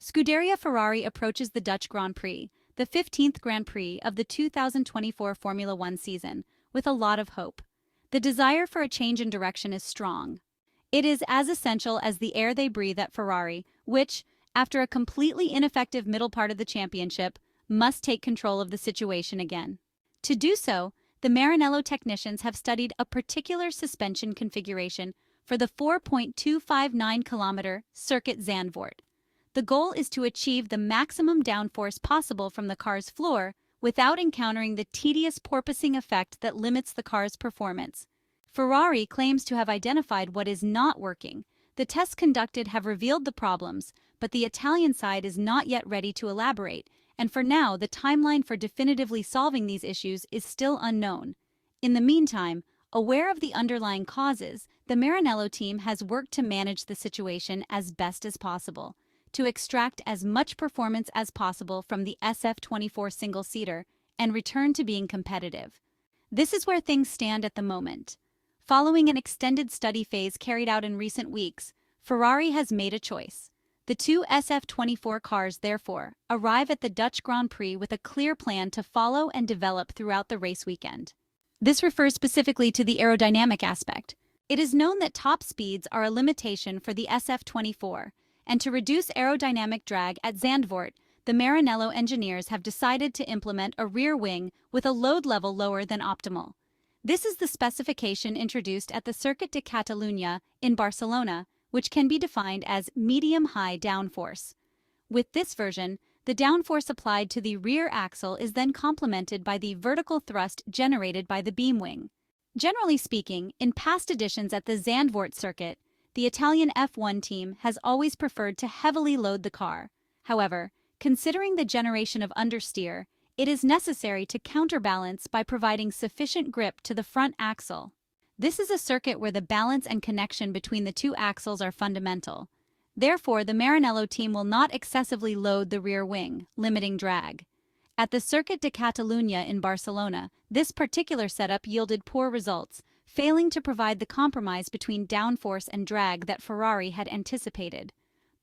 Scuderia Ferrari approaches the Dutch Grand Prix, the 15th Grand Prix of the 2024 Formula One season, with a lot of hope. The desire for a change in direction is strong. It is as essential as the air they breathe at Ferrari, which, after a completely ineffective middle part of the championship, must take control of the situation again. To do so, the Maranello technicians have studied a particular suspension configuration for the 4.259-kilometer circuit Zandvoort. The goal is to achieve the maximum downforce possible from the car's floor without encountering the tedious porpoising effect that limits the car's performance. Ferrari claims to have identified what is not working. The tests conducted have revealed the problems, but the Italian side is not yet ready to elaborate, and for now the timeline for definitively solving these issues is still unknown. In the meantime, aware of the underlying causes, the Maranello team has worked to manage the situation as best as possible, to extract as much performance as possible from the SF-24 single-seater and return to being competitive. This is where things stand at the moment. Following an extended study phase carried out in recent weeks, Ferrari has made a choice. The two SF-24 cars, therefore, arrive at the Dutch Grand Prix with a clear plan to follow and develop throughout the race weekend. This refers specifically to the aerodynamic aspect. It is known that top speeds are a limitation for the SF-24, and to reduce aerodynamic drag at Zandvoort, the Maranello engineers have decided to implement a rear wing with a load level lower than optimal. This is the specification introduced at the Circuit de Catalunya in Barcelona, which can be defined as medium-high downforce. With this version, the downforce applied to the rear axle is then complemented by the vertical thrust generated by the beam wing. Generally speaking, in past editions at the Zandvoort Circuit, the Italian F1 team has always preferred to heavily load the car. However, considering the generation of understeer, it is necessary to counterbalance by providing sufficient grip to the front axle. This is a circuit where the balance and connection between the two axles are fundamental. Therefore, the Maranello team will not excessively load the rear wing, limiting drag. At the Circuit de Catalunya in Barcelona, this particular setup yielded poor results, failing to provide the compromise between downforce and drag that Ferrari had anticipated.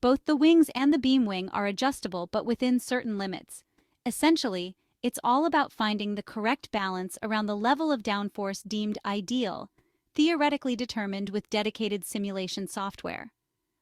Both the wings and the beam wing are adjustable but within certain limits. Essentially, it's all about finding the correct balance around the level of downforce deemed ideal, theoretically determined with dedicated simulation software.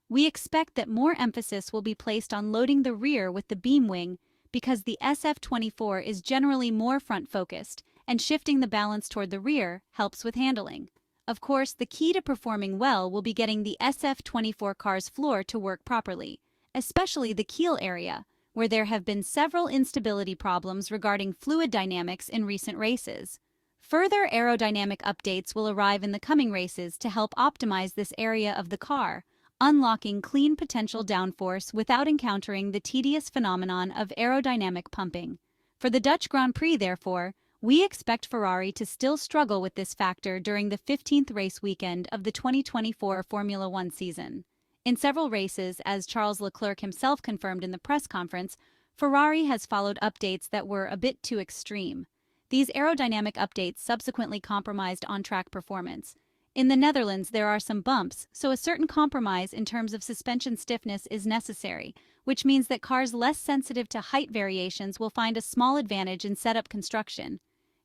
We expect that more emphasis will be placed on loading the rear with the beam wing because the SF-24 is generally more front-focused, and shifting the balance toward the rear helps with handling. Of course, the key to performing well will be getting the SF-24 car's floor to work properly, especially the keel area, where there have been several instability problems regarding fluid dynamics in recent races. Further aerodynamic updates will arrive in the coming races to help optimize this area of the car, unlocking clean potential downforce without encountering the tedious phenomenon of aerodynamic pumping. For the Dutch Grand Prix, therefore, we expect Ferrari to still struggle with this factor during the 15th race weekend of the 2024 Formula One season. In several races, as Charles Leclerc himself confirmed in the press conference, Ferrari has followed updates that were a bit too extreme. These aerodynamic updates subsequently compromised on-track performance. In the Netherlands, there are some bumps, so a certain compromise in terms of suspension stiffness is necessary, which means that cars less sensitive to height variations will find a small advantage in setup construction.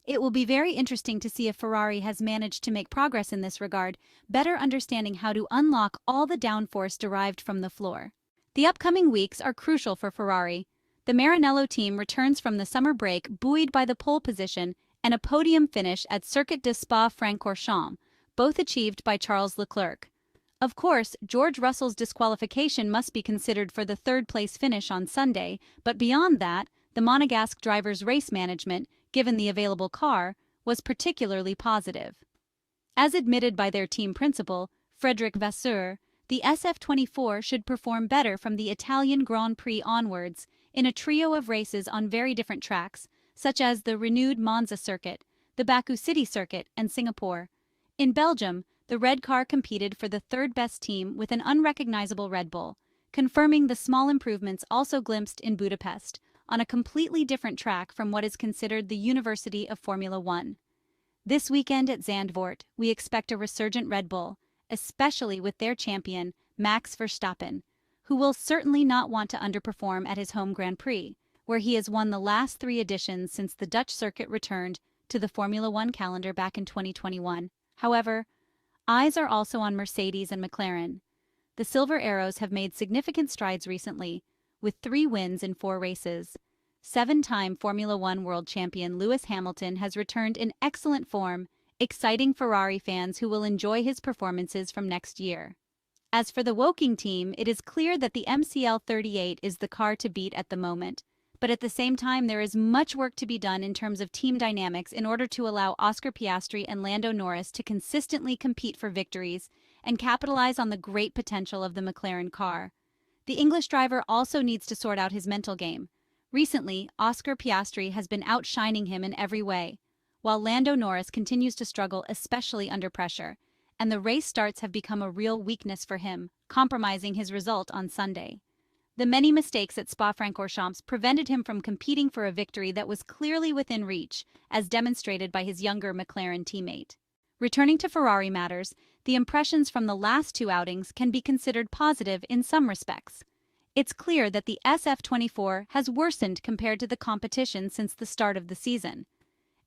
It will be very interesting to see if Ferrari has managed to make progress in this regard, better understanding how to unlock all the downforce derived from the floor. The upcoming weeks are crucial for Ferrari. The Maranello team returns from the summer break buoyed by the pole position and a podium finish at Circuit de Spa-Francorchamps, both achieved by Charles Leclerc. Of course, George Russell's disqualification must be considered for the third-place finish on Sunday, but beyond that, the Monegasque driver's race management, given the available car, was particularly positive. As admitted by their team principal, Frédéric Vasseur, the SF-24 should perform better from the Italian Grand Prix onwards in a trio of races on very different tracks, such as the renewed Monza circuit, the Baku City circuit, and Singapore. In Belgium, the red car competed for the third-best team with an unrecognizable Red Bull, confirming the small improvements also glimpsed in Budapest, on a completely different track from what is considered the University of Formula One. This weekend at Zandvoort, we expect a resurgent Red Bull, especially with their champion, Max Verstappen. who will certainly not want to underperform at his home Grand Prix, where he has won the last 3 editions since the Dutch circuit returned to the Formula One calendar back in 2021. However, eyes are also on Mercedes and McLaren. The Silver Arrows have made significant strides recently, with 3 wins in 4 races. 7-time Formula One world champion Lewis Hamilton has returned in excellent form, exciting Ferrari fans who will enjoy his performances from next year. As for the Woking team, it is clear that the MCL38 is the car to beat at the moment, but at the same time there is much work to be done in terms of team dynamics in order to allow Oscar Piastri and Lando Norris to consistently compete for victories and capitalize on the great potential of the McLaren car. The English driver also needs to sort out his mental game. Recently, Oscar Piastri has been outshining him in every way, while Lando Norris continues to struggle, especially under pressure, and the race starts have become a real weakness for him, compromising his result on Sunday. The many mistakes at Spa-Francorchamps prevented him from competing for a victory that was clearly within reach, as demonstrated by his younger McLaren teammate. Returning to Ferrari matters, the impressions from the last 2 outings can be considered positive in some respects. It's clear that the SF-24 has worsened compared to the competition since the start of the season.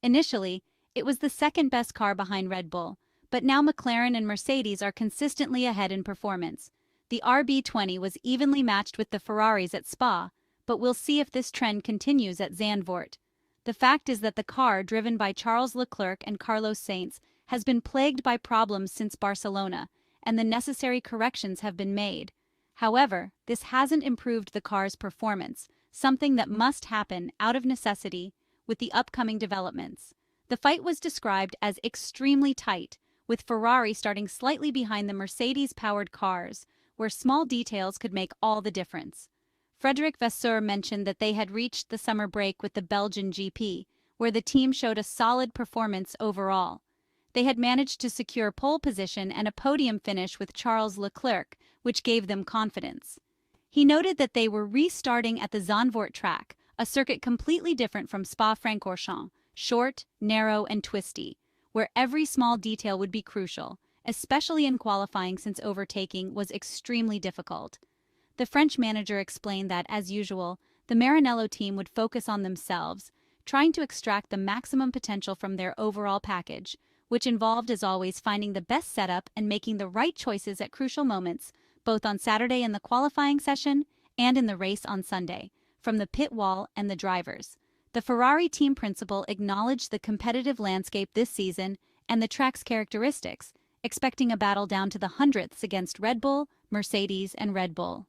Initially, it was the second-best car behind Red Bull, but now McLaren and Mercedes are consistently ahead in performance. The RB20 was evenly matched with the Ferraris at Spa, but we'll see if this trend continues at Zandvoort. The fact is that the car, driven by Charles Leclerc and Carlos Sainz, has been plagued by problems since Barcelona, and the necessary corrections have been made. However, this hasn't improved the car's performance, something that must happen out of necessity with the upcoming developments. The fight was described as extremely tight, with Ferrari starting slightly behind the Mercedes-powered cars, where small details could make all the difference. Frédéric Vasseur mentioned that they had reached the summer break with the Belgian GP, where the team showed a solid performance overall. They had managed to secure pole position and a podium finish with Charles Leclerc, which gave them confidence. He noted that they were restarting at the Zandvoort track, a circuit completely different from Spa-Francorchamps, short, narrow, and twisty, where every small detail would be crucial, especially in qualifying since overtaking was extremely difficult. The French manager explained that, as usual, the Maranello team would focus on themselves, trying to extract the maximum potential from their overall package, which involved, as always, finding the best setup and making the right choices at crucial moments, both on Saturday in the qualifying session and in the race on Sunday, from the pit wall and the drivers. The Ferrari team principal acknowledged the competitive landscape this season and the track's characteristics, expecting a battle down to the hundredths against Red Bull, Mercedes, and Red Bull.